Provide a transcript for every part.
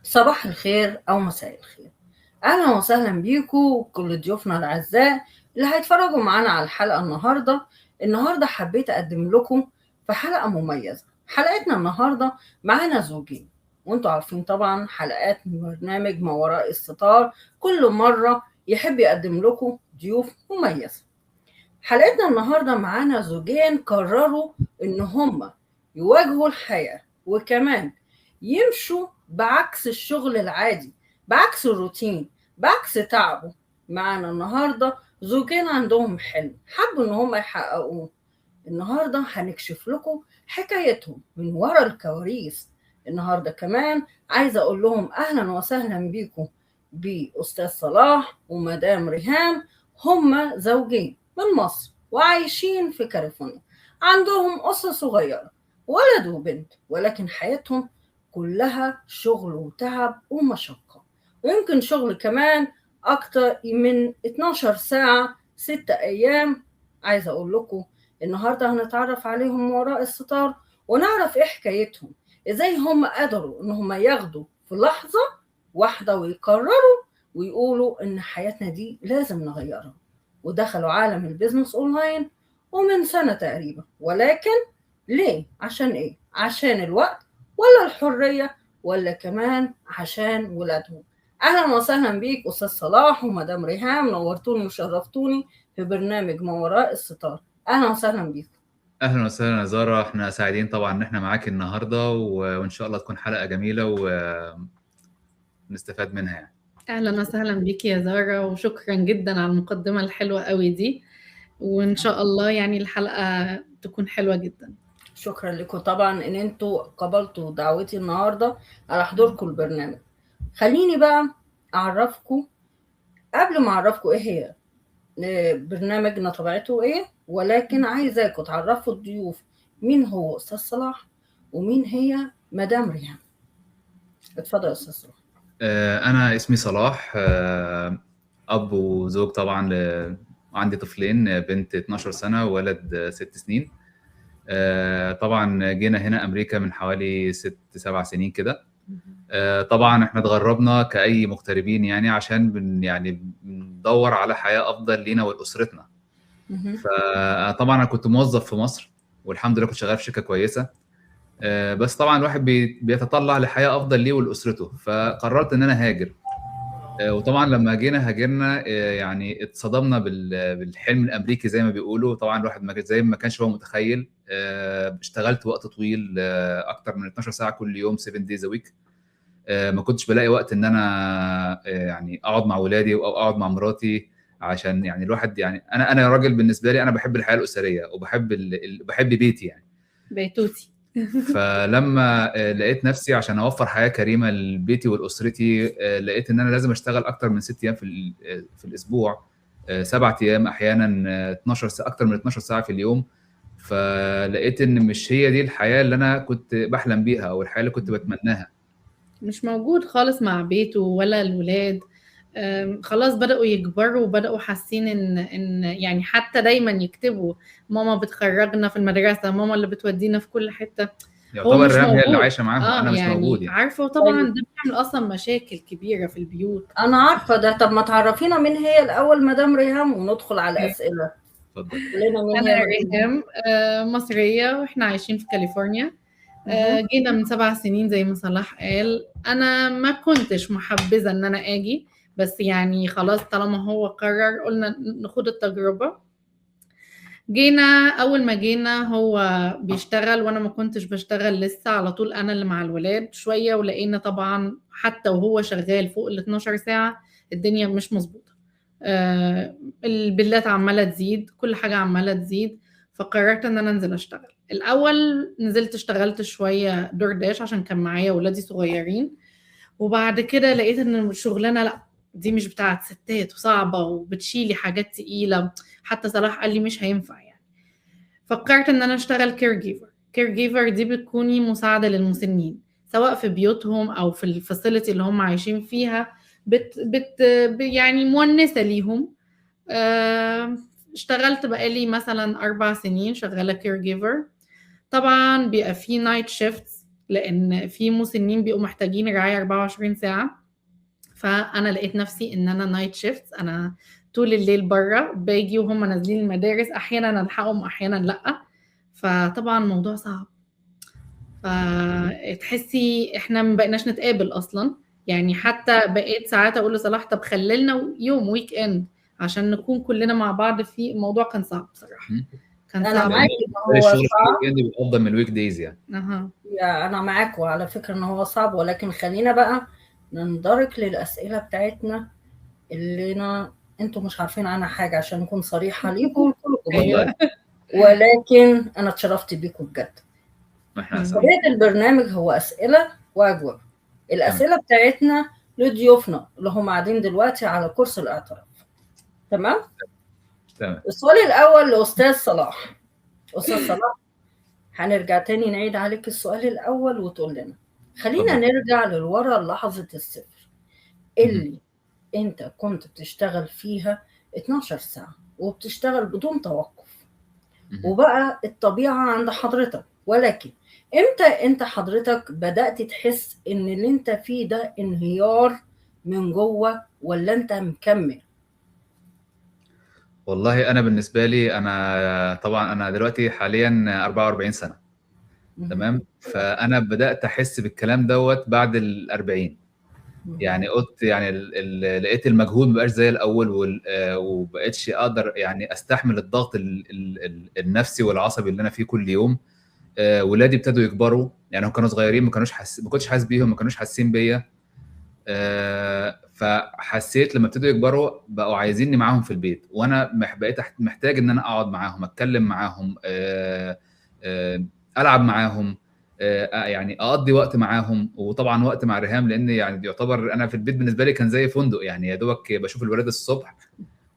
صباح الخير أو مساء الخير. أهلا وسهلا بيكم وكل ضيوفنا الأعزاء اللي هيتفرجوا معانا على الحلقة النهاردة حبيت أقدم لكم في حلقة مميزة. حلقتنا النهاردة معانا زوجين، وانتوا عارفين طبعا حلقات من برنامج ما وراء الستار كل مرة يحب يقدم لكم ضيوف مميزة. حلقتنا النهاردة معانا زوجين قرروا إن هما يواجهوا الحياة وكمان يمشوا بعكس الشغل العادي، بعكس الروتين، بعكس تعبه. معانا النهاردة زوجين عندهم حلم حبوا إن هما يحققوه. النهاردة هنكشف لكم حكايتهم من ورا الكواليس. النهاردة كمان عايزة أقول لهم أهلا وسهلا بيكم بأستاذ صلاح ومدام ريهام. هما زوجين من مصر وعايشين في كاليفورنيا، عندهم أسرة صغيرة، ولد وبنت، ولكن حياتهم كلها شغل وتعب ومشقة، ويمكن شغل كمان أكتر من 12 ساعة 6 أيام. عايزة أقول لكم النهاردة هنتعرف عليهم وراء الستار ونعرف إيه حكايتهم، إزاي هم قدروا إن هم ياخدوا في لحظة واحدة ويقرروا ويقولوا إن حياتنا دي لازم نغيرها، ودخلوا عالم البيزنس أونلاين ومن سنة تقريبا. ولكن ليه؟ عشان إيه؟ عشان الوقت ولا الحرية ولا كمان عشان ولادهم؟ أهلا وسهلا بيك أستاذ صلاح ومدام ريهام، نورتوني وشرفتوني في برنامج ما وراء الستار. أهلا وسهلا بيكم. اهلا وسهلا يا زارا، احنا سعيدين طبعا ان احنا معاك النهارده وان شاء الله تكون حلقه جميله ونستفاد منها يعني. اهلا وسهلا بيكي يا زارا، وشكرا جدا على المقدمه الحلوه قوي دي، وان شاء الله يعني الحلقه تكون حلوه جدا. شكرا لكم طبعا ان انتوا قبلتوا دعوتي النهارده على حضوركم البرنامج. خليني بقى اعرفكم، قبل ما اعرفكم ايه هي برنامجنا طبيعته ايه، ولكن عايزاكم تعرفوا الضيوف مين هو استاذ صلاح ومين هي مدام ريهام. اتفضل يا استاذ صلاح. انا اسمي صلاح، اب وزوج طبعا عندي طفلين، بنت 12 سنه وولد 6 سنين. طبعا جينا هنا امريكا من حوالي 6-7 سنين كده. طبعا احنا اتغربنا كأي مغتربين يعني عشان بندور على حياة افضل لينا ولأسرتنا. فطبعا انا كنت موظف في مصر والحمد لله كنت شغال في شركة كويسة. بس طبعا الواحد بيتطلع لحياة افضل ليه ولأسرته، فقررت ان انا هاجر. وطبعا لما هاجرنا يعني اتصدمنا بالحلم الامريكي زي ما بيقولوا. طبعا الواحد زي ما كانش هو متخيل. اشتغلت وقت طويل، اكتر من 12 ساعة كل يوم 7 days a week. ما كنتش بلاقي وقت ان انا يعني اقعد مع ولادي او اقعد مع مراتي، عشان يعني الواحد يعني انا راجل بالنسبه لي انا بحب الحياه الاسريه وبحب بحب بيتي يعني بيتوتي. فلما لقيت نفسي عشان اوفر حياه كريمه لبيتي ولاسرتي، لقيت ان انا لازم اشتغل اكتر من 6 ايام في الاسبوع، 7 ايام احيانا 12 ساعه، اكتر من 12 ساعه في اليوم. فلقيت ان مش هي دي الحياه اللي انا كنت بحلم بيها او الحياه اللي كنت بتمناها. مش موجود خالص مع بيته ولا الولاد. خلاص بدأوا يكبروا وبدأوا حاسين ان يعني حتى دايما يكتبوا ماما بتخرجنا في المدرسة، ماما اللي بتودينا في كل حتة. هو يعتبر مش ريهام هي اللي موجود. عايشه معاهم، انا مش موجود يعني يعني. عارفة، وطبعا ده بيعمل اصلا مشاكل كبيرة في البيوت. انا عارفه ده. طب ما تعرفينا مين هي الاول مدام ريهام وندخل على الاسئله. اتفضل. قولنا مين انا هي مدام ريهام، مصرية واحنا عايشين في كاليفورنيا. جينا من 7 سنين زي ما صلاح قال. انا ما كنتش محبذة ان انا اجي، بس يعني خلاص طالما هو قرر قلنا نخوض التجربة. جينا، اول ما جينا هو بيشتغل وانا ما كنتش بشتغل لسه، على طول انا اللي مع الولاد شوية. ولقينا طبعا حتى وهو شغال فوق ال 12 ساعة الدنيا مش مظبوطة. البلات عمالة تزيد، كل حاجة عمالة تزيد. فقررت ان انا انزل اشتغل. الاول نزلت اشتغلت شوية دور داش عشان كان معايا ولادي صغيرين. وبعد كده لقيت ان الشغلانة لا، دي مش بتاعت ستات وصعبة وبتشيلي حاجات تقيلة. حتى صلاح قال لي مش هينفع يعني. فكرت ان انا اشتغل كير جيفر دي بتكوني مساعدة للمسنين، سواء في بيوتهم او في الفاسيلتي اللي هم عايشين فيها. يعني مونسة ليهم. اشتغلت بقالي مثلا 4 سنين شغالة كير جيفر. طبعا بيبقى فيه نايت شيفتس، لان في مسنين بيبقوا محتاجين رعايه 24 ساعه. فانا لقيت نفسي ان انا نايت شيفت، انا طول الليل بره، باجي وهم نازلين المدارس، احيانا الحقهم احيانا لا. فطبعا الموضوع صعب. فتحسي احنا ما بقيناش نتقابل اصلا، يعني حتى بقيت ساعات اقول لصلاح طب خللنا يوم ويك اند عشان نكون كلنا مع بعض. في الموضوع كان صعب بصراحه، كان انا صعب. معاك ان هو الشغل في صعب، الويك اند بيبقى من الويك ديز يعني. انا معاك وعلى فكره ان هو صعب، ولكن خلينا بقى نندرك للاسئله بتاعتنا اللي انتوا مش عارفين عنها حاجه، عشان نكون صريحه ليكم كلكم. ايوه ولكن انا اتشرفت بيكم بجد. احنا اسعد. طبيعه البرنامج هو اسئله واجوبه. الاسئله بتاعتنا لضيوفنا اللي هم قاعدين دلوقتي على كرسي الاعتراف. تمام. السؤال الاول لاستاذ صلاح. استاذ صلاح، هنرجع تاني نعيد عليك السؤال الاول وتقول لنا، خلينا نرجع للورا لحظه الصفر اللي انت كنت بتشتغل فيها 12 ساعه وبتشتغل بدون توقف، وبقى الطبيعه عند حضرتك، ولكن امتى انت حضرتك بدات تحس ان اللي انت فيه ده انهيار من جوه، ولا انت مكمل؟ والله انا بالنسبه لي، انا طبعا انا دلوقتي حاليا 44 سنه. تمام. فانا بدات احس بالكلام دوت بعد ال40. يعني قلت يعني لقيت المجهود مبقاش زي الاول، وبقيتش اقدر يعني استحمل الضغط النفسي والعصبي اللي انا فيه كل يوم. ولادي ابتدوا يكبروا، يعني هم كانوا صغيرين، ما كنتش حاسس بيهم، ما كانوش حاسين بيا. فحسيت لما ابتدوا يكبروا بقوا عايزيني معاهم في البيت، وانا بقيت محتاج ان انا اقعد معاهم، اتكلم معاهم، العب معاهم، يعني اقضي وقت معاهم. وطبعا وقت مع ريهام، لان يعني يعتبر انا في البيت بالنسبه لي كان زي فندق، يعني يا دوبك بشوف الولاد الصبح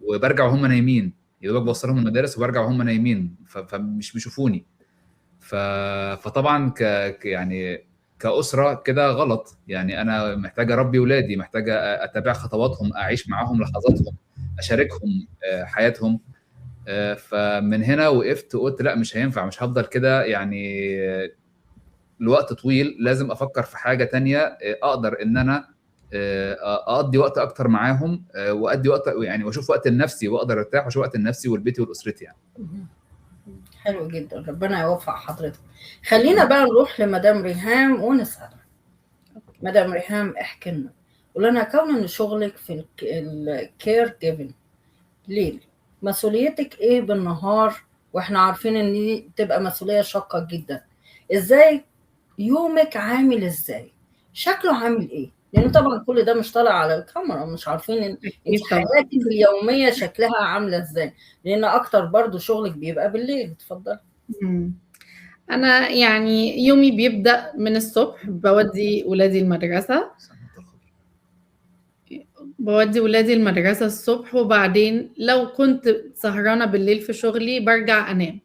وبرجع وهم نايمين، يا دوبك بوصلهم المدارس وبرجع وهم نايمين، فمش بيشوفوني. فطبعا يعني كأسرة كده غلط. يعني أنا محتاج أربي ولادي، محتاج أتابع خطواتهم، أعيش معاهم لحظاتهم، أشاركهم حياتهم. فمن هنا وقفت وقلت لا، مش هينفع، مش هفضل كده يعني لوقت طويل. لازم أفكر في حاجة تانية أقدر إن أنا أقضي وقت أكتر معاهم، وأدي وقت يعني، وأشوف وقت لنفسي، وأقدر أرتاح وأشوف وقت لنفسي ولبيتي ولأسرتي يعني. حلو جدا، ربنا يوفق حضرتك. خلينا بقى نروح لمدام ريهام ونسألها. مدام ريهام، احكي لنا، قول لنا، كون ان شغلك في الكير جيفن ليل، مسؤوليتك ايه بالنهار؟ واحنا عارفين ان دي تبقى مسؤولية شاقة جدا. ازاي يومك عامل ازاي؟ شكله عامل ايه؟ لان طبعا كل ده مش طالع على الكاميرا، مش عارفين ان انت حياتك اليومية شكلها عاملة ازاي، لان اكتر برضو شغلك بيبقى بالليل. اتفضل. انا يعني يومي بيبدأ من الصبح، بودي ولادي المدرسة الصبح، وبعدين لو كنت سهرانة بالليل في شغلي برجع انام.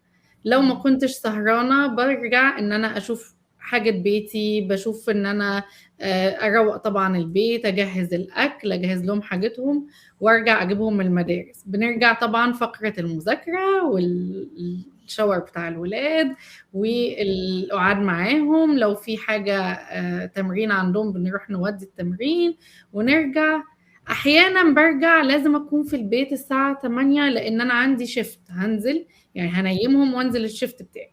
لو ما كنتش سهرانة برجع ان انا اشوف حاجة بيتي، بشوف ان انا اروق طبعا البيت، اجهز الاكل، اجهز لهم حاجتهم، وارجع اجيبهم من المدارس. بنرجع طبعا فقرة المذاكرة والشاور بتاع الولاد والقعاد معاهم، لو في حاجة تمرين عندهم بنروح نودي التمرين ونرجع. احيانا برجع لازم اكون في البيت الساعة 8 لان انا عندي شيفت هنزل، يعني هنيمهم وانزل الشيفت بتاعي.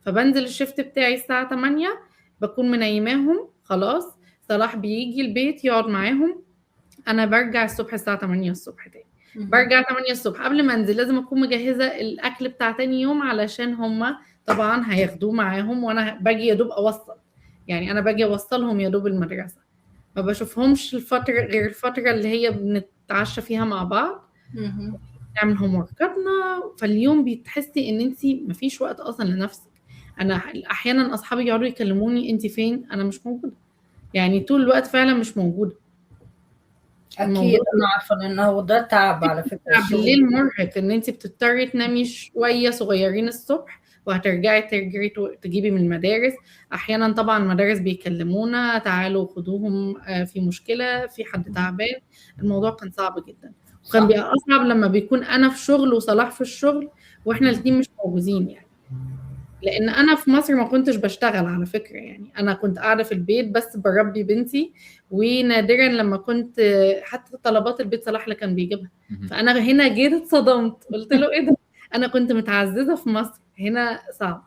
فبنزل الشيفت بتاعي الساعة 8، بكون منيماهم خلاص. صلاح بيجي البيت يقعد معاهم، انا برجع الصبح الساعة 8 الصبح تاني. برجع 8 الصبح، قبل ما انزل لازم اكون مجهزة الاكل بتاع تاني يوم، علشان هما طبعا هياخدوه معاهم، وانا باجي يا دوب اوصل، يعني انا باجي اوصلهم يا دوب المدرسة. ما بشوفهمش الفترة غير الفترة اللي هي بنتعشى فيها مع بعض، نعمل هوم وركاتنا. فاليوم بتحسي ان انت مفيش وقت اصلا لنفسك. انا احيانا اصحابي يقعدوا يكلموني انت فين، انا مش موجودة، يعني طول الوقت فعلا مش موجودة. اكيد انا عارفة لانه ده تعب على فكرة. بالليل مرهق، ان انت بتضطري تنامي شوية صغيرين الصبح، وهترجعي تجيبي من المدارس. احيانا طبعا المدارس بيكلمونا تعالوا خدوهم، في مشكلة، في حد تعبان. الموضوع كان صعب جدا، وكان بيبقى اصعب لما بيكون انا في شغل وصلاح في الشغل واحنا الاثنين مش موجودين، يعني لان انا في مصر ما كنتش بشتغل على فكره، يعني انا كنت قاعده في البيت بس بربي بنتي، ونادرا لما كنت حتى طلبات البيت صلاح اللي كان بيجيبها. فانا هنا جيت اتصدمت، قلت له ايه ده، انا كنت متعززه في مصر، هنا صعب.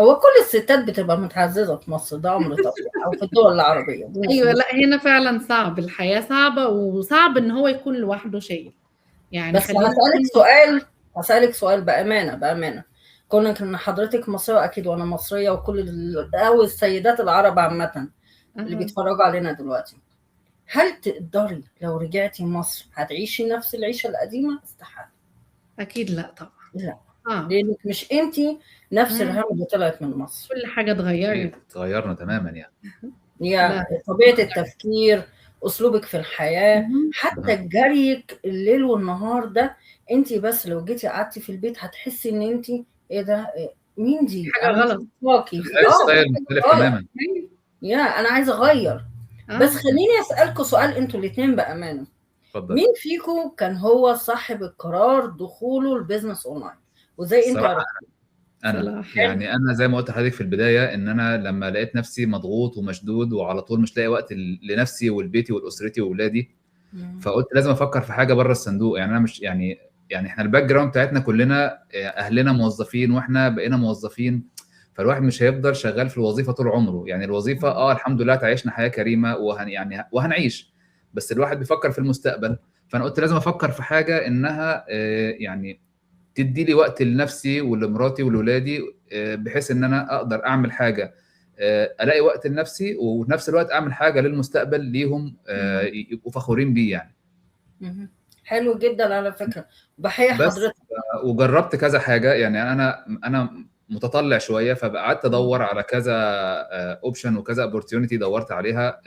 هو كل الستات بتبقى متعززه في مصر، ده امر طبيعي، او في الدول العربيه. ايوه، لا هنا فعلا صعب، الحياه صعبه، وصعب ان هو يكون لوحده شايل. يعني بس هسألك سؤال بأمانة، كونك ان حضرتك مصرية اكيد وانا مصرية وكل او السيدات العرب عامة اللي بيتفرجوا علينا دلوقتي، هل تقدري لو رجعتي مصر هتعيشي نفس العيشة القديمة؟ استحالة. اكيد لا طبعا. لا لانك مش انتي نفس الهم اللي طلعت من مصر. كل حاجة اتغيرت، اتغيرنا تماما يعني طبيعة التفكير، اسلوبك في الحياة، حتى جريك الليل والنهار ده، انت بس لو جيتي قعدتي في البيت هتحسي ان انت ايه ده، مين دي، حاجة غلط، ستايل مختلف تماما. انا عايزه اغير. بس خليني اسالكم سؤال انتوا الاثنين بامانه، مين فيكم كان هو صاحب القرار دخوله البيزنس اونلاين، وازاي انت عرفتي؟ انا يعني انا زي ما قلت لحضرتك في البدايه، ان انا لما لقيت نفسي مضغوط ومشدود وعلى طول مش لاقي وقت لنفسي ولبيتي ولاسرتي واولادي، فقلت لازم افكر في حاجه بره الصندوق. يعني انا مش يعني احنا الباك جراوند بتاعتنا كلنا اهلنا موظفين واحنا بقينا موظفين، فالواحد مش هيفضل شغال في الوظيفه طول عمره. يعني الوظيفه الحمد لله تعيشنا حياه كريمه وهنعيش، بس الواحد بيفكر في المستقبل. فانا قلت لازم افكر في حاجه انها يعني تدي لي وقت لنفسي ولمراتي ولولادي، بحيث ان انا اقدر اعمل حاجه الاقي وقت لنفسي، وفي نفس الوقت اعمل حاجه للمستقبل ليهم يبقوا فخورين بيه يعني. حلو جدا على فكره، بحيي حضرتك. وجربت كذا حاجه، يعني انا متطلع شويه، فقعدت ادور على كذا اوبشن وكذا اوبورتيونيتي دورت عليها،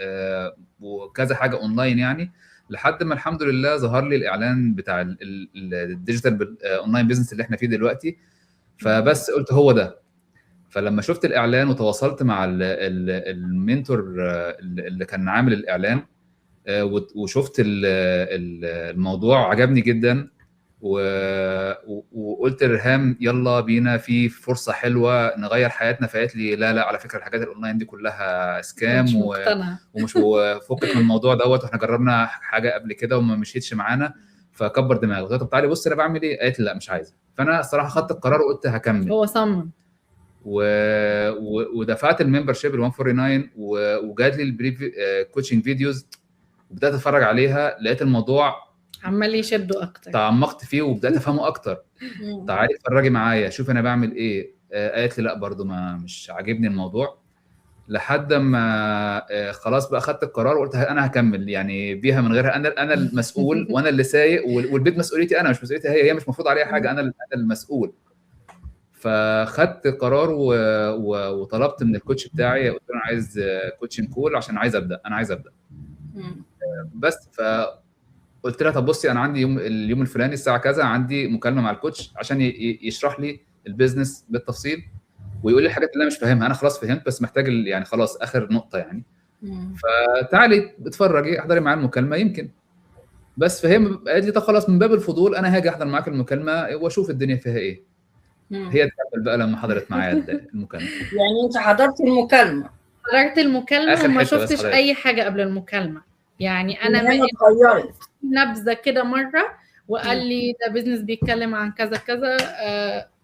وكذا حاجه اونلاين يعني، لحد ما الحمد لله ظهر لي الاعلان بتاع الديجيتال اونلاين بيزنس اللي احنا فيه دلوقتي. فبس قلت هو ده. فلما شفت الاعلان وتواصلت مع المنتور اللي كان عامل الاعلان، وشفت الموضوع عجبني جدا، وقلت لريهام يلا بينا في فرصه حلوه نغير حياتنا. فقالت لي لا على فكره الحاجات الاونلاين دي كلها سكام ومش فكك من الموضوع دوت، واحنا جربنا حاجه قبل كده وما مشيتش معانا، فكبر دماغك. قلت طب تعالي بص انا بعمل ايه. قالت لي لا مش عايزه. فانا الصراحه خدت القرار وقلت هكمل. هو صمم ودفعت الممبرشيب ال 149، وجات لي البريف كوتشنج فيديوز، وبدات اتفرج عليها. لقيت الموضوع عمال يشده اكتر، تعمقت فيه وبدات افهمه اكتر. تعالي اتفرجي معايا شوف انا بعمل ايه. قالت لي لا برضو مش عاجبني الموضوع، لحد ما خلاص بقى خدت القرار وقلت انا هكمل يعني بيها من غيرها. انا المسؤول وانا اللي سايق، والبيت مسؤوليتي انا مش مسؤوليتها هي مش مفروض عليها حاجه، انا المسؤول. فخدت قرار وطلبت من الكوتش بتاعي، قلت له انا عايز كوتشنج كول عشان عايز ابدا. بس فقلت لها طب بصي انا عندي اليوم الفلاني الساعه كذا عندي مكالمه مع الكوتش عشان يشرح لي البيزنس بالتفصيل ويقول لي الحاجات اللي انا مش فاهمها. انا خلاص فهمت بس محتاج يعني خلاص اخر نقطه يعني. فتعالي اتفرجي احضري معايا المكالمه يمكن. بس فهي قالت لي طب خلاص من باب الفضول انا هاجي احضر معاك المكالمه واشوف الدنيا فيها ايه. هي تكمل بقى لما حضرت معايا المكالمه. يعني انت حضرت المكالمه؟ حضرت المكالمه وما شفتش اي حاجه قبل المكالمه. يعني انا اتغيرت نبذه كده مره وقال لي ده بيزنس بيتكلم عن كذا كذا،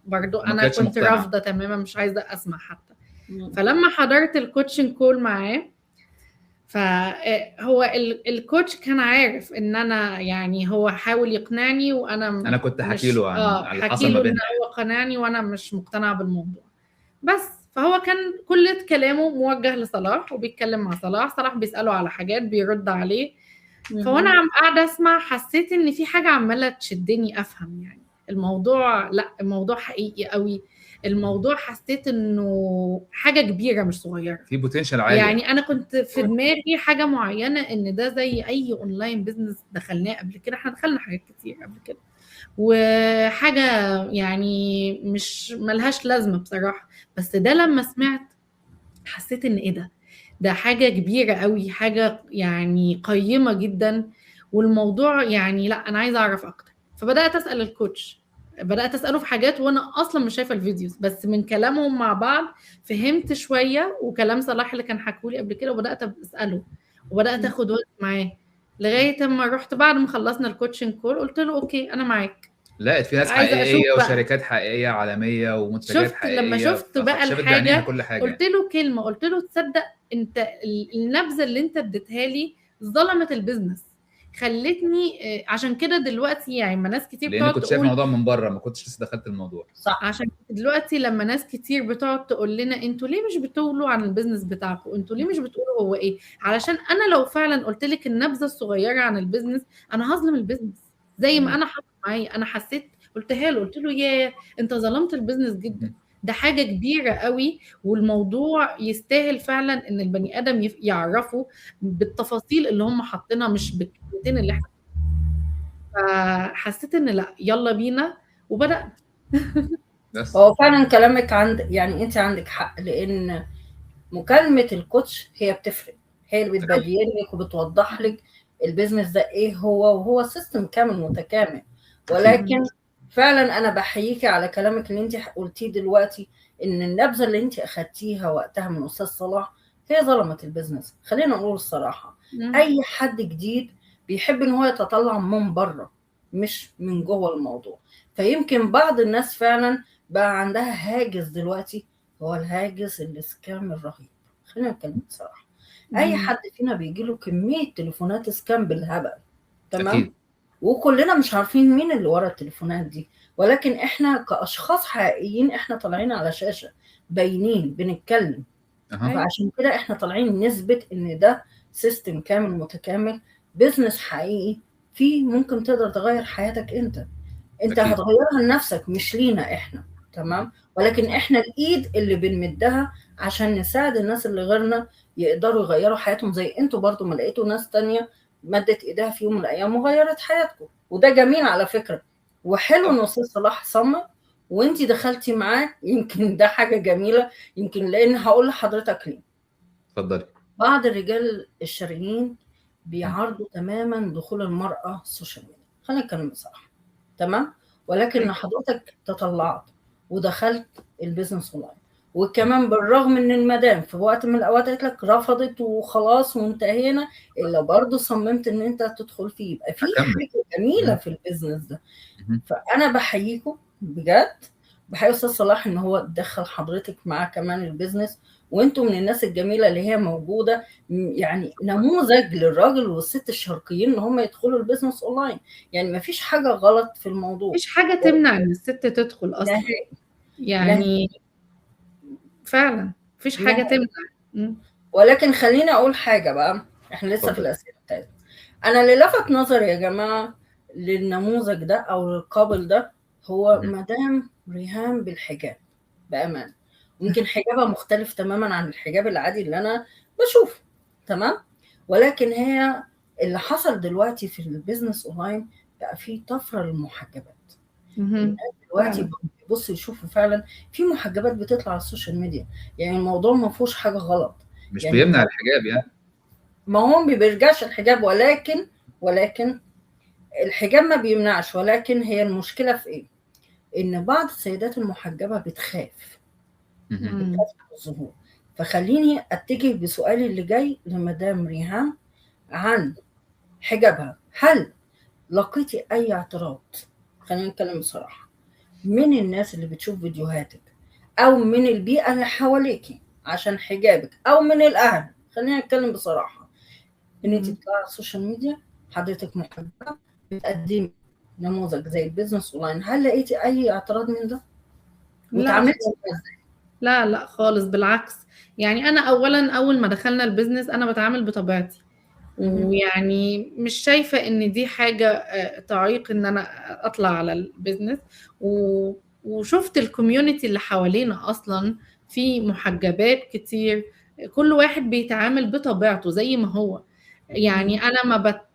برضو انا كنت رافضه تماما، مش عايزه اسمع حتى. فلما حضرت الكوتشنج كول معاه، فهو الكوتش كان عارف ان انا يعني هو حاول يقنعني، وانا كنت حكي له عن اللي حصل ما بيننا. هو قنعني وانا مش مقتنعه بالموضوع. بس فهو كان كل كلامه موجه لصلاح وبيتكلم مع صلاح بيساله على حاجات بيرد عليه. فوانا قاعده اسمع حسيت ان في حاجه عماله تشدني افهم يعني الموضوع. لا الموضوع حقيقي قوي، الموضوع حسيت انه حاجه كبيره مش صغيره، في بوتنشال عالي. يعني انا كنت في دماغي حاجه معينه ان ده زي اي اونلاين بيزنس دخلناه قبل كده. احنا دخلنا حاجات كتير قبل كده وحاجه يعني مش ملهاش لازمه بصراحه. بس ده لما سمعت حسيت ان ايه ده حاجه كبيره قوي، حاجه يعني قيمه جدا، والموضوع يعني لا انا عايزه اعرف اكتر. فبدات اسال الكوتش بدات اساله في حاجات وانا اصلا مش شايفه الفيديوز، بس من كلامهم مع بعض فهمت شويه، وكلام صلاح اللي كان حكولي قبل كده، وبدات اساله وبدات اخد وقت معاه لغايه اما رحت بعد ما خلصنا الكوتشنج كول قلت له اوكي انا معاك، لقيت في ناس عايزه اشوف حقيقيه بقى. وشركات حقيقيه عالميه ومنتجات شفت لما حقيقيه، شفت بقى فشافت بعينيها الحاجه كل حاجه قلت له كلمه، قلت له تصدق انت النبذه اللي انت اديتها لي ظلمت البيزنس، خلتني عشان كده دلوقتي يعني ما ناس كتير لان بتقعد كنت شايف تقول، الموضوع من بره، ما كنتش لسه دخلت الموضوع. صح. عشان دلوقتي لما ناس كتير بتقعد تقول لنا انتوا ليه مش بتقولوا عن البيزنس بتاعكم، انتوا ليه مش بتقولوا هو ايه، علشان انا لو فعلا قلت لك النبذه الصغيره عن البيزنس انا هظلم البيزنس زي ما انا حصل معايا. انا حسيت قلتها له، قلت له يا انت ظلمت البيزنس جدا، ده حاجه كبيره قوي، والموضوع يستاهل فعلا ان البني ادم يعرفه بالتفاصيل اللي هم حاطينها مش بالكلمتين اللي احنا. فحسيت ان لا يلا بينا وبدأ. بس هو فعلا كلامك يعني انت عندك حق، لان مكالمة الكوتش هي بتفرق، هي اللي بتبين لك وبتوضح لك البيزنس ده ايه هو، وهو سيستم كامل متكامل. ولكن فعلا انا بحييكي على كلامك اللي انت قلتيه دلوقتي، ان النبذة اللي انت اخدتيها وقتها من استاذ صلاح هي ظلمت البيزنس. خلينا نقول الصراحة، اي حد جديد بيحب ان هو يتطلع من بره مش من جوه الموضوع. فيمكن بعض الناس فعلا بقى عندها هاجس دلوقتي، هو الهاجس السكام الرهيب. خلينا نتكلم بصراحه، اي حد فينا بيجي له كميه تليفونات سكام بالهبل، تمام؟ اكيد وكلنا مش عارفين مين اللي ورا التليفونات دي، ولكن احنا كاشخاص حقيقيين احنا طالعين على شاشه باينين بنتكلم. فعشان كده احنا طالعين نثبت ان ده سيستم كامل متكامل، بيزنس حقيقي فيه ممكن تقدر تغير حياتك انت أكيد. هتغيرها لنفسك مش لينا احنا، تمام؟ ولكن احنا الايد اللي بنمدها عشان نساعد الناس اللي غيرنا يقدروا يغيروا حياتهم، زي انتوا برضو ما لقيتوا ناس تانية مدت ايدها في يوم من الايام وغيرت حياتكم، وده جميل على فكرة. وحلو ان استاذ صلاح صمم وانتي دخلتي معاه، يمكن ده حاجة جميلة. يمكن لان هقول لحضرتك ليه. اتفضلي. بعض الرجال الشرقيين بيعارضوا تماما دخول المرأة السوشيال ميديا، خلينا نتكلم بصراحة، تمام؟ ولكن حضرتك تطلعت ودخلت البيزنس اونلاين، وكمان بالرغم ان المدام في وقت من الاوقات قالت لك رفضت وخلاص وانتهينا، الا برضه صممت ان انت تدخل فيه، يبقى في حاجه جميله في البيزنس ده. فانا بحييكم بجد، بحيي استاذ صلاح ان هو دخل حضرتك معاه كمان البيزنس، وانتم من الناس الجميله اللي هي موجوده، يعني نموذج للراجل والست الشرقيين ان هم يدخلوا البيزنس اونلاين. يعني ما فيش حاجه غلط في الموضوع، مفيش حاجه تمنع ان الست تدخل اصلا، يعني فعلا مفيش حاجه تمنع. ولكن خليني اقول حاجه بقى، احنا لسه في الاسئله بتاعتنا. انا اللي لفت نظري يا جماعه للنموذج ده او للقابل ده هو مدام ريهام بالحجاب، بامان. ممكن حجابها مختلف تماما عن الحجاب العادي اللي انا بشوفه، تمام؟ ولكن هي اللي حصل دلوقتي في البيزنس اونلاين بقى فيه طفره للمحجبات. الناس دلوقتي بيبصوا يشوفوا فعلا في محجبات بتطلع على السوشيال ميديا، يعني الموضوع ما فيهوش حاجه غلط، مش يعني بيمنع الحجاب يعني، ما هو ما بيرجعش الحجاب، ولكن الحجاب ما بيمنعش، ولكن هي المشكله في ايه؟ ان بعض السيدات المحجبه بتخاف من الظهور. فخليني اتجه بسؤالي اللي جاي لمدام ريهام عن حجابها. هل لقيتي اي اعتراض، خلينا نتكلم بصراحه، من الناس اللي بتشوف فيديوهاتك او من البيئه اللي حواليكي عشان حجابك، او من الاهل؟ خلينا نتكلم بصراحه، ان انت تطلعي على السوشيال ميديا حضرتك محجبه بتقدمي نموذج زي البيزنس اونلاين، هل لقيتي اي اعتراض من ده؟ وتعاملتي ازاي؟ لا خالص، بالعكس. يعني انا اولا اول ما دخلنا البيزنس انا بتعامل بطبيعتي، ويعني مش شايفه ان دي حاجه تعيق ان انا اطلع على البيزنس. وشفت الكوميونتي اللي حوالينا اصلا في محجبات كتير، كل واحد بيتعامل بطبيعته زي ما هو. يعني انا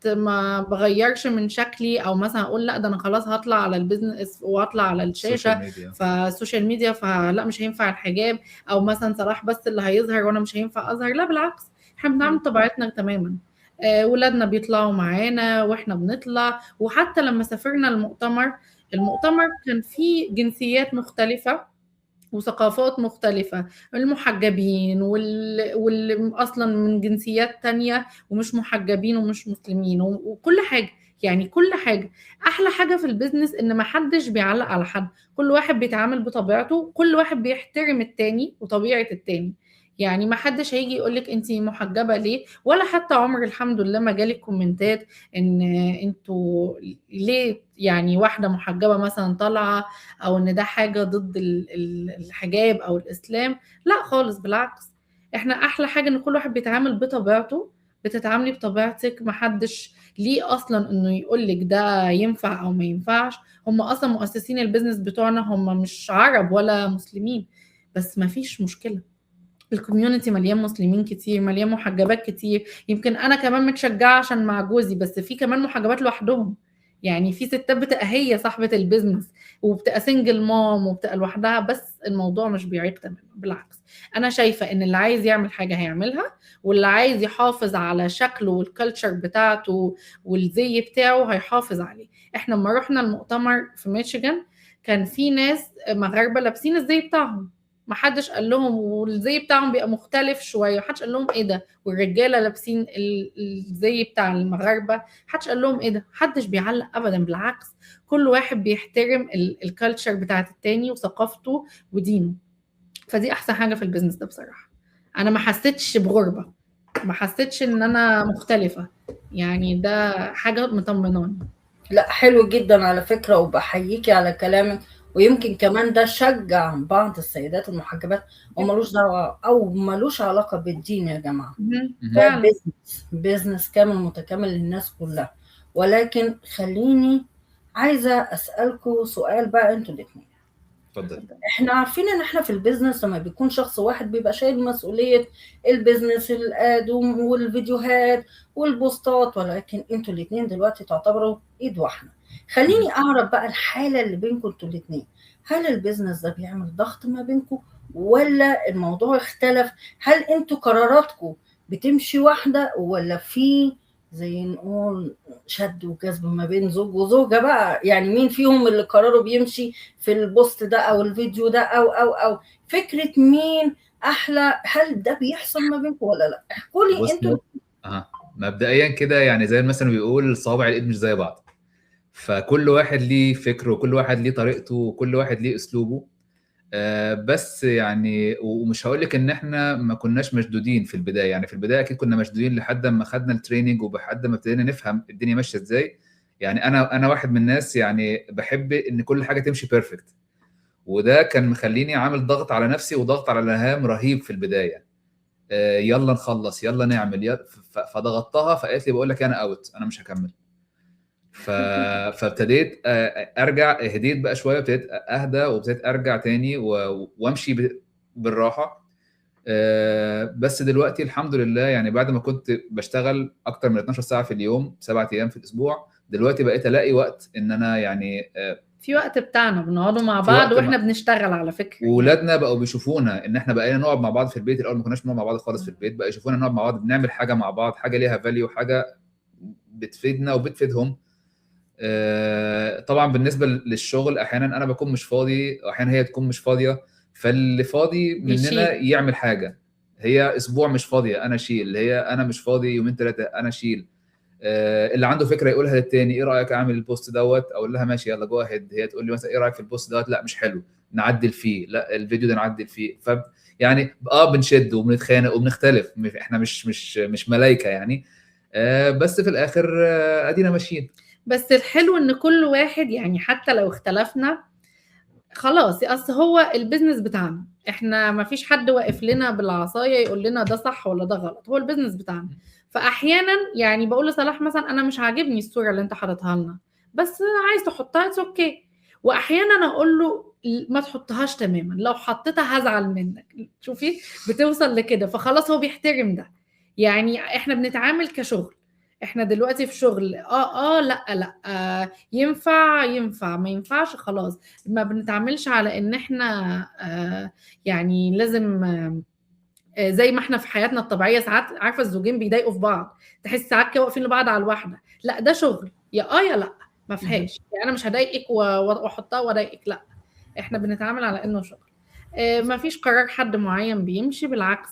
ما بغيرش من شكلي، او مثلا اقول لا ده انا خلاص هطلع على البيزنس واطلع على الشاشه فالسوشيال ميديا فلا مش هينفع الحجاب، او مثلا صلاح بس اللي هيظهر وانا مش هينفع اظهر. لا بالعكس، احنا بنعمل طبيعتنا تماما. ولادنا بيطلعوا معانا واحنا بنطلع، وحتى لما سافرنا المؤتمر المؤتمر كان فيه جنسيات مختلفة وثقافات مختلفة، المحجبين واللي أصلا من جنسيات تانية ومش محجبين ومش مسلمين وكل حاجة، يعني كل حاجة. أحلى حاجة في البيزنس إن محدش بيعلق على حد، كل واحد بيتعامل بطبيعته، كل واحد بيحترم التاني وطبيعة التاني. يعني ما حدش هيجي يقولك انتي محجبة ليه، ولا حتى عمر الحمد لله ما جالي كومنتات ان انتوا ليه يعني واحدة محجبة مثلا طالعة، او ان ده حاجة ضد الحجاب او الاسلام. لا خالص، بالعكس. احنا احلى حاجة ان كل واحد بيتعامل بطبيعته، بتتعاملي بطبيعتك، محدش ليه اصلا انه يقولك ده ينفع او ما ينفعش. هم اصلا مؤسسين البيزنس بتوعنا هم مش عرب ولا مسلمين، بس ما فيش مشكلة. الكوميونتي مليان مسلمين كتير، مليان محجبات كتير. يمكن انا كمان متشجعه عشان مع جوزي، بس في كمان محجبات لوحدهم. يعني في ستات بتبقى هي صاحبه البيزنس وبتبقى سنجل مام وبتبقى لوحدها، بس الموضوع مش بيعيب تماما، بالعكس. انا شايفه ان اللي عايز يعمل حاجه هيعملها، واللي عايز يحافظ على شكله والكالتشر بتاعته والزي بتاعه هيحافظ عليه. احنا لما رحنا المؤتمر في ميشيغان كان في ناس مغاربه لابسين الزي بتاعهم، ما حدش قال لهم، والزي بتاعهم بيبقى مختلف شويه، ما حدش قال لهم ايه ده، والرجاله لابسين الزي بتاع المغاربه، ما حدش قال لهم ايه ده، حدش بيعلق ابدا، بالعكس. كل واحد بيحترم الكالتشر بتاعت التاني وثقافته ودينه. فدي احسن حاجه في البيزنس ده بصراحه. انا ما حسيتش بغربه، ما حسيتش ان انا مختلفه، يعني ده حاجه مطمناني. لا حلو جدا على فكرة، وبحييكي على كلامك. ويمكن كمان ده شجع بعض السيدات المحجبات، وملوش دعوة أو ملوش علاقة بالدين يا جماعة. ده فعلا. بيزنس كامل متكامل للناس كلها. ولكن خليني عايزة أسألكوا سؤال بقى انتوا الاتنين. اتفضل. احنا عارفين ان احنا في البيزنس لما بيكون شخص واحد بيبقى شايل مسؤولية البيزنس، الاد والفيديوهات والبوستات، ولكن انتوا الاتنين دلوقتي تعتبروا ايد واحدة. خليني اعرف بقى الحالة اللي بينكم انتوا الاتنين، هل البيزنس ده بيعمل ضغط ما بينكم ولا الموضوع اختلف؟ هل انتوا قراراتكم بتمشي واحدة ولا في زي نقول شد وجذب ما بين زوج وزوجة بقى؟ يعني مين فيهم اللي قراره بيمشي في البوست ده او الفيديو ده او فكرة مين احلى؟ هل ده بيحصل ما بينكم ولا لا؟ احكوا لي انتوا. مبدئيا كده يعني زي مثلا بيقول صوابع الايد مش زي بعض، فكل واحد ليه فكره وكل واحد ليه طريقته وكل واحد ليه اسلوبه. بس يعني ومش هقول لك ان احنا ما كناش مشدودين في البدايه، يعني في البدايه اكيد كنا مشدودين لحد ما خدنا التريننج وبحد ما ابتدينا نفهم الدنيا ماشيه ازاي. يعني انا واحد من الناس يعني بحب ان كل حاجه تمشي بيرفكت، وده كان مخليني عامل ضغط على نفسي وضغط على الهام رهيب في البدايه. يلا نخلص يلا نعمل فضغطتها، فقالت لي بقول لك انا اوت، انا مش هكمل. فابتديت ارجع، هديت بقى شويه، ابتديت اهدى وابتديت ارجع تاني وامشي بالراحه. بس دلوقتي الحمد لله يعني بعد ما كنت بشتغل اكتر من 12 ساعه في اليوم 7 ايام في الاسبوع، دلوقتي بقيت الاقي وقت ان انا يعني في وقت بتاعنا بنقعدوا مع بعض واحنا بنشتغل على فكره. وولادنا بقوا بيشوفونا ان احنا بقينا نقعد مع بعض في البيت. الاول ما كناش بنقعد مع بعض خالص في البيت، بقى يشوفونا نقعد مع بعض بنعمل حاجه مع بعض، حاجه ليها فاليو، حاجه بتفيدنا وبتفيدهم. طبعا بالنسبه للشغل احيانا انا بكون مش فاضي واحيانا هي تكون مش فاضيه، فاللي فاضي مننا يعمل حاجه. هي اسبوع مش فاضيه انا اشيل، اللي هي انا مش فاضي يومين ثلاثه انا اشيل. اللي عنده فكره يقولها للتاني، ايه رايك اعمل البوست دوت؟ اقول لها ماشي يلا جو اهيد. هي تقول لي مثلا ايه رايك في البوست دوت؟ لا مش حلو، نعدل فيه. لا الفيديو ده نعدل فيه. ف يعني بنشد وبنتخانق وبنختلف، احنا مش ملايكه يعني. بس في الاخر ادينا ماشيين. بس الحلو ان كل واحد يعني حتى لو اختلفنا خلاص، اصل هو البيزنس بتاعنا، احنا ما فيش حد واقف لنا بالعصايه يقول لنا ده صح ولا ده غلط، هو البيزنس بتاعنا. فاحيانا يعني بقول لصلاح مثلا انا مش عاجبني الصوره اللي انت حاططها لنا، بس عايز تحطها اتس اوكي. واحيانا انا اقول له ما تحطهاش تماما، لو حطيتها هزعل منك. شوفي بتوصل لكده، فخلاص هو بيحترم ده. يعني احنا بنتعامل كشغل، احنا دلوقتي في شغل. لا ينفع ما ينفعش خلاص. ما بنتعاملش على ان احنا يعني لازم زي ما احنا في حياتنا الطبيعيه ساعات عارفه الزوجين بيضايقوا في بعض، تحس ساعات كده واقفين لبعض على الواحده، لا ده شغل يا لا ما فيهاش يعني انا مش هضايقك واحطها واضايقك، لا احنا بنتعامل على انه شغل. ما فيش قرار حد معين بيمشي، بالعكس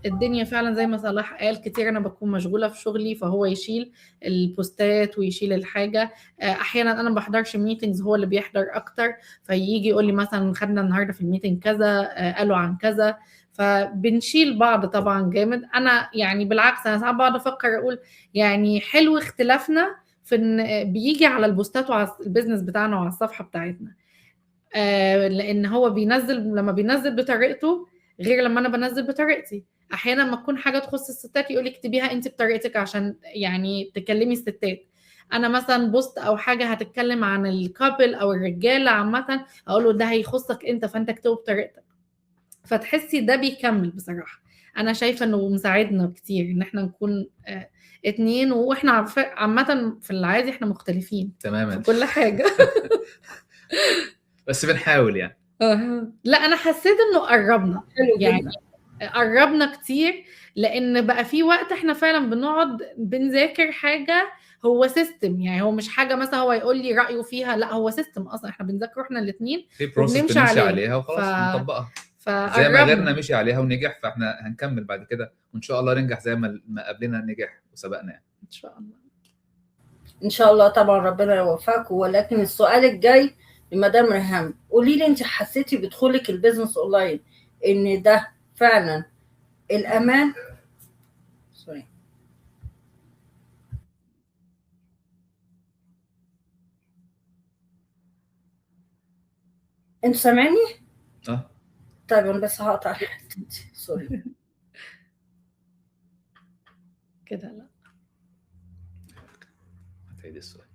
الدنيا فعلا زي ما صلاح قال كتير انا بكون مشغوله في شغلي فهو يشيل البوستات ويشيل الحاجه. احيانا انا ما بحضرش ميتنجز هو اللي بيحضر اكتر، فيجي يقول لي مثلا خدنا النهارده في الميتنج كذا، قالوا عن كذا، فبنشيل بعض طبعا جامد. انا يعني بالعكس انا ساعات بقعد افكر اقول يعني حلو اختلافنا في ان بيجي على البوستات وعلى البيزنس بتاعنا وعلى الصفحه بتاعتنا، لان هو بينزل لما بينزل بطريقته غير لما انا بنزل بطريقتي. احيانا لما تكون حاجه تخص الستات يقول لك اكتبيها انت بطريقتك عشان يعني تكلمي الستات. انا مثلا بوست او حاجه هتتكلم عن الكابل او الرجاله عامه اقول له ده هيخصك انت فانت اكتبه بطريقتك، فتحسي ده بيكمل. بصراحه انا شايفه انه مساعدنا كتير ان احنا نكون اتنين، واحنا عامه في العادي احنا مختلفين تماما في كل حاجه بس بنحاول يعني. لا انا حسيت انه قربنا حلو يعني جدا. قربنا كتير، لان بقى في وقت احنا فعلا بنقعد بنذاكر حاجه هو سيستم، يعني هو مش حاجه مثلا هو يقول لي رايه فيها، لا هو سيستم اصلا احنا بنذاكره احنا الاثنين في بروسس وبنمشي بنمشي عليه. عليها وخلاص بنطبقها زي ما فقربنا غيرنا مشي عليها ونجح، فاحنا هنكمل بعد كده وان شاء الله ننجح زي ما قبلنا نجح وسبقنا يعني. ان شاء الله. ان شاء الله طبعا ربنا يوفقك. ولكن السؤال الجاي لمدام ريهام، قولي لي انت حسيتي بدخولك البيزنس اونلاين ان ده فعلا الامان؟ سوري، انت سامعني؟ طيب انا بس هقطع الحته دي، سوري كده لا هتعيد السؤال.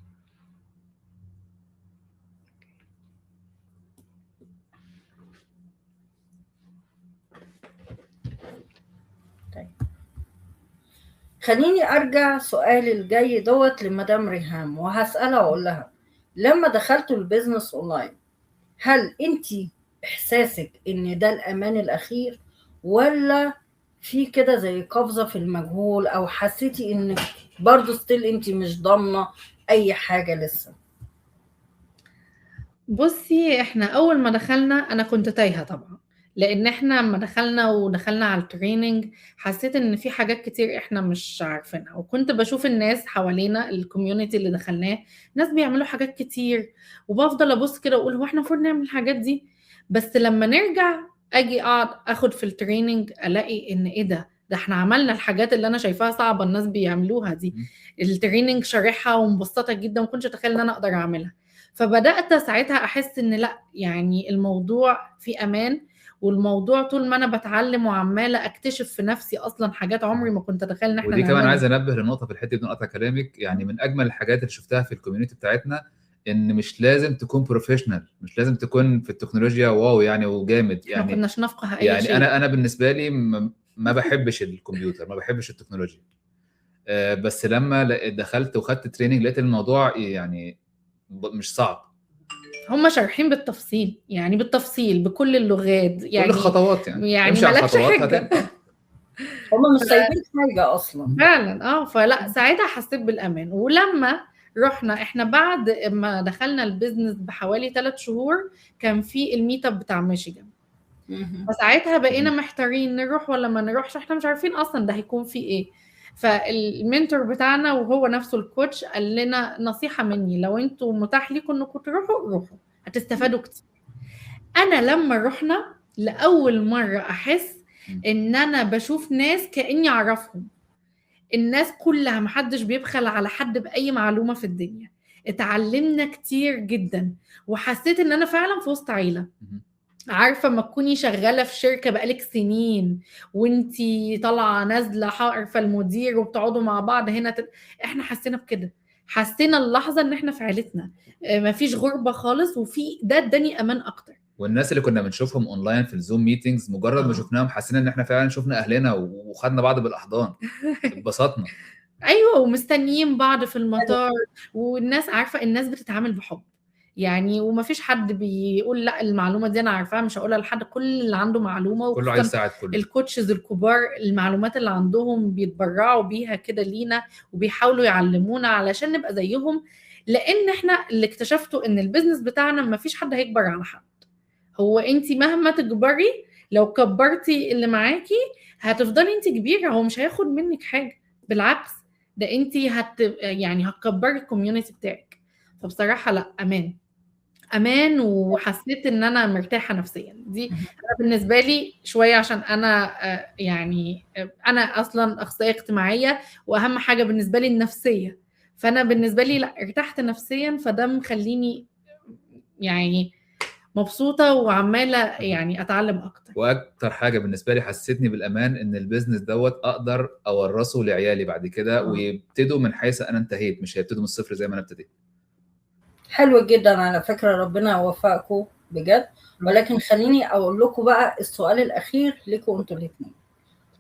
خليني ارجع سؤال الجاي دوت لمدام ريهام وهسألها واقول لها لما دخلتوا البيزنس اونلاين هل انت احساسك ان ده الامان الاخير ولا في كده زي قفزة في المجهول او حسيتي انك برضو ستيل انت مش ضامنة اي حاجة لسه؟ بصي احنا اول ما دخلنا انا كنت تايهه طبعا، لان احنا لما دخلنا على التريننج حسيت ان في حاجات كتير احنا مش عارفينها، وكنت بشوف الناس حوالينا الكوميونتي اللي دخلناه ناس بيعملوا حاجات كتير، وبفضل ابص كده واقول هو احنا المفروض نعمل الحاجات دي. بس لما نرجع اجي اقعد اخد في التريننج الاقي ان ايه ده احنا عملنا الحاجات اللي انا شايفاها صعبه الناس بيعملوها دي. التريننج شارحها ومبسطه جدا وما كنتش اتخيل ان انا اقدر اعملها. فبدأت ساعتها أحس إن لأ يعني الموضوع في أمان، والموضوع طول ما أنا بتعلم وعمالة أكتشف في نفسي أصلا حاجات عمري ما كنت أتخيل إن إحنا ودي كمان نعملها. عايز انبه لنقطه في الحته دي بدون قطع كلامك، يعني من اجمل الحاجات اللي شفتها في الكوميونتي بتاعتنا ان مش لازم تكون بروفيشنال، مش لازم تكون في التكنولوجيا واو يعني وجامد إحنا يعني. ما كناش نفقه أي يعني شيء. انا بالنسبه لي ما بحبش الكمبيوتر، ما بحبش التكنولوجيا. بس لما دخلت وخدت تريننج لقيت الموضوع يعني مش صعب. هم شارحين بالتفصيل، يعني بالتفصيل بكل اللغات، يعني كل الخطوات يعني امشي على مالكش الخطوات حجة. هم مش سايبين حاجة اصلا فعلا فلا ساعتها حسيت بالامان. ولما رحنا احنا بعد ما دخلنا البيزنس بحوالي 3 شهور كان في الميت اب بتاع ميشيغان، فساعتها بقينا محتارين نروح ولا ما نروحش، احنا مش عارفين اصلا ده هيكون فيه ايه. فالمنتور بتاعنا وهو نفسه الكوتش قال لنا نصيحة مني لو انتوا متاح لكم انكم روحوا هتستفادوا كتير. انا لما رحنا لاول مرة احس ان انا بشوف ناس كأني اعرفهم، الناس كلها محدش بيبخل على حد بأي معلومة في الدنيا، اتعلمنا كتير جدا وحسيت ان انا فعلا في وسط عيلة. عارفة ما تكوني شغالة في شركة بقالك سنين وانتي طالعة نازلة عارفة المدير وبتقعدوا مع بعض هنا احنا حسينا بكده، حسينا اللحظة ان احنا في عيلتنا، مفيش غربة خالص، وفي ده اداني امان اكتر. والناس اللي كنا بنشوفهم اونلاين في الزوم ميتينجز مجرد ما شفناهم حسينا ان احنا فعلا شفنا اهلنا وخدنا بعض بالاحضان اتبسطنا. ايوه ومستنيين بعض في المطار، والناس عارفه الناس بتتعامل بحب يعني، ومفيش حد بيقول لا المعلومه دي انا عارفاها مش هقولها لحد، كل اللي عنده معلومه كله عايز يساعد كله. الكوتشز الكبار المعلومات اللي عندهم بيتبرعوا بيها كده لينا وبيحاولوا يعلمونا علشان نبقى زيهم، لان احنا اللي اكتشفته ان البيزنس بتاعنا ما فيش حد هيكبر على حد. هو انت مهما تكبري لو كبرتي اللي معاكي هتفضلي انت كبيره، هو مش هياخد منك حاجه، بالعكس ده انت يعني هتكبري الكوميونتي بتاعك. فبصراحه لا، امان وحسيت ان انا مرتاحه نفسيا. دي انا بالنسبه لي شويه عشان انا يعني انا اصلا اخصائيه اجتماعيه، واهم حاجه بالنسبه لي النفسيه. فانا بالنسبه لي لا، ارتحت نفسيا، فده مخليني يعني مبسوطه وعماله يعني اتعلم اكتر. واكتر حاجه بالنسبه لي حسيتني بالامان ان البيزنس دوت اقدر اورثه لعيالي بعد كده، ويبتدوا من حيث انا انتهيت، مش هيبتدوا من الصفر زي ما انا ابتديت. حلو جدا على فكرة، ربنا يوفقكم بجد. ولكن خليني اقول لكم بقى السؤال الاخير لكم انتوا الاثنين،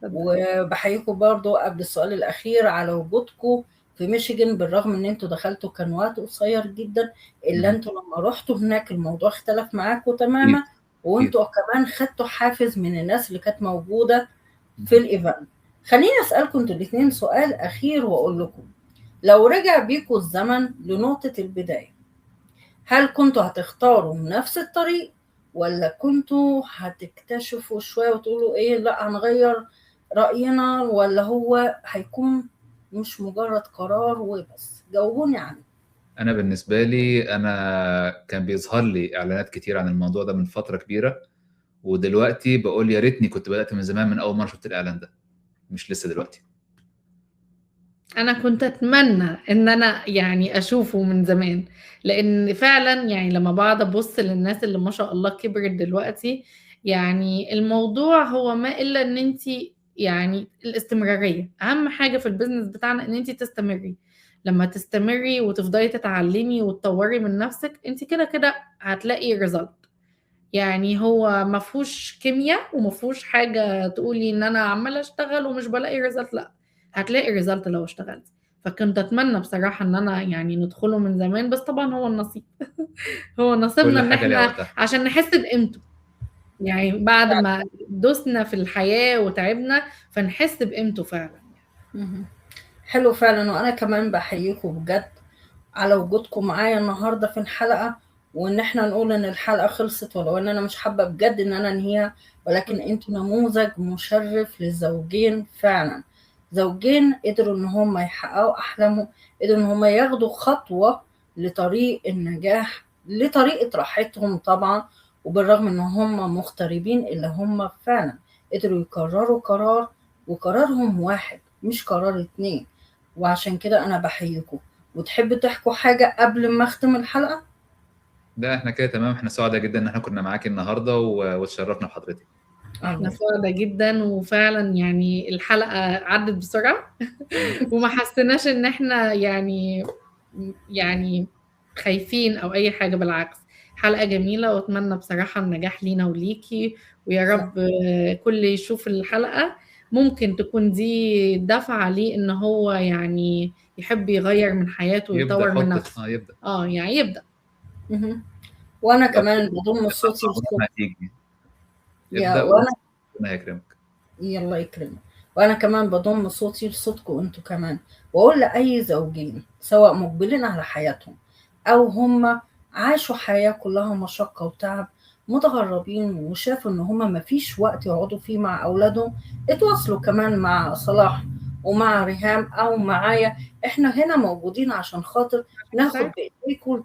وبحييكم برضو قبل السؤال الاخير على وجودكم في ميشيغان. بالرغم ان انتوا دخلتوا كان وقت قصير جدا، الا انتوا لما رحتوا هناك الموضوع اختلف معاكم تماما، وانتوا كمان خدتوا حافز من الناس اللي كانت موجودة في الايفنت. خليني اسالكم انتوا الاثنين سؤال اخير واقول لكم، لو رجع بيكم الزمن لنقطة البداية، هل كنتوا هتختاروا نفس الطريق، ولا كنتوا هتكتشفوا شوية وتقولوا ايه لا هنغير رأينا، ولا هو هيكون مش مجرد قرار وبس؟ جاوبوني عنه. انا بالنسبه لي انا كان بيظهر لي اعلانات كتير عن الموضوع ده من فتره كبيره، ودلوقتي بقول يا ريتني كنت بدات من زمان، من اول مره شفت الاعلان ده، مش لسه دلوقتي. انا كنت اتمنى ان انا يعني اشوفه من زمان، لان فعلا يعني لما بقعد ابص للناس اللي ما شاء الله كبرت دلوقتي، يعني الموضوع هو ما الا ان انت يعني الاستمرارية اهم حاجة في البيزنس بتاعنا، ان انت تستمري. لما تستمري وتفضلي تتعلمي وتطوري من نفسك، انت كده كده هتلاقي ريزلت. يعني هو ما فيهوش كيمياء وما فيهوش حاجة تقولي ان انا عمالة اشتغل ومش بلاقي ريزلت، لا، هتلاقي ريزلت لو اشتغلت. فكنت اتمنى بصراحة ان انا يعني ندخله من زمان، بس طبعا هو النصيب هو نصيبنا كل ان حاجه ليها احنا وقتها. عشان نحس بقيمته، يعني بعد ما دوسنا في الحياة وتعبنا فنحس بقيمته فعلا. حلو فعلا، وانا كمان بحييكم بجد على وجودكم معايا النهارده في الحلقة، وان احنا نقول ان الحلقة خلصت، ولو ان انا مش حابة بجد ان انا انهيها، ولكن انتوا نموذج مشرف للزوجين فعلا. زوجين قدروا ان هم يحققوا احلامهم، قدروا ان هم ياخدوا خطوة لطريق النجاح، لطريقة راحتهم طبعا. وبالرغم ان هم مغتربين الا هم فعلا قدروا يقرروا قرار، وقرارهم واحد مش قرار اتنين. وعشان كده انا بحييكم. وتحبوا تحكوا حاجة قبل ما اختم الحلقة؟ ده احنا كده تمام، احنا سعداء جدا ان احنا كنا معاكي النهارده وتشرفنا بحضرتك. احنا سعداء جدا، وفعلا يعني الحلقة عدت بسرعة وما حسيناش ان احنا يعني خايفين او اي حاجة، بالعكس حلقة جميلة، واتمنى بصراحة النجاح لينا وليكي، ويا رب كل يشوف الحلقة ممكن تكون دي دفعة ليه ان هو يعني يحب يغير من حياته يبدا ويطور من يحط نفسه. يبدا. يعني يبدأ. وانا كمان بضم صوتي عمرها هتيجي. يا ابدا وانا وربنا هيكرمك. الله يكرمك. وانا كمان بضم صوتي لصوتكم انتوا كمان، واقول لاي زوجين سواء مقبلين على حياتهم او هم عاشوا حياة كلها مشقة وتعب، متغربين وشافوا ان هم مفيش وقت يقعدوا فيه مع اولادهم، اتواصلوا كمان مع صلاح ومع ريهام او معايا. احنا هنا موجودين عشان خاطر ناخد بايديكم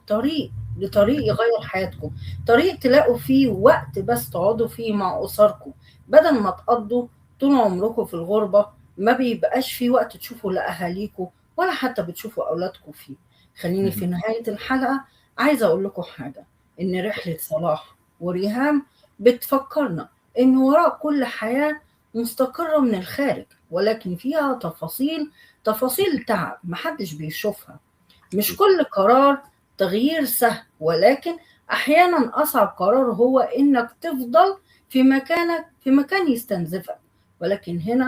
لطريق يغير حياتكم، طريق تلاقوا فيه وقت بس تقعدوا فيه مع اسركم، بدل ما تقضوا طول عمركم في الغربة، ما بيبقاش في وقت تشوفوا لا أهاليكم ولا حتى بتشوفوا أولادكم فيه. خليني في نهاية الحلقة عايزة أقول لكم حاجة، إن رحلة صلاح وريهام بتفكرنا إن وراء كل حياة مستقرة من الخارج، ولكن فيها تفاصيل تعب محدش بيشوفها. مش كل قرار تغيير سهل، ولكن أحيانا أصعب قرار هو إنك تفضل في مكان يستنزفك. ولكن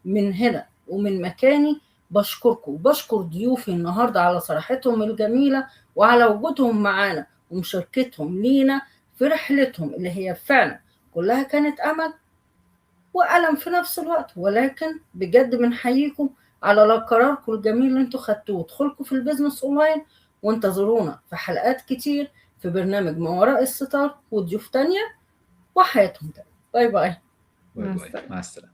من هنا ومن مكاني بشكركم، وبشكر ضيوفي النهاردة على صراحتهم الجميلة، وعلى وجودهم معانا ومشاركتهم لينا في رحلتهم اللي هي فعلا كلها كانت أمل وألم في نفس الوقت. ولكن بجد بنحييكم على قراركم الجميل اللي انتوا خدتوه ودخولكم في البيزنس اونلاين، وانتظرونا في حلقات كتير في برنامج ما وراء الستار وضيوف تانية وحياتهم تانية. باي باي. باي مع باي، السلامة. مع السلامه.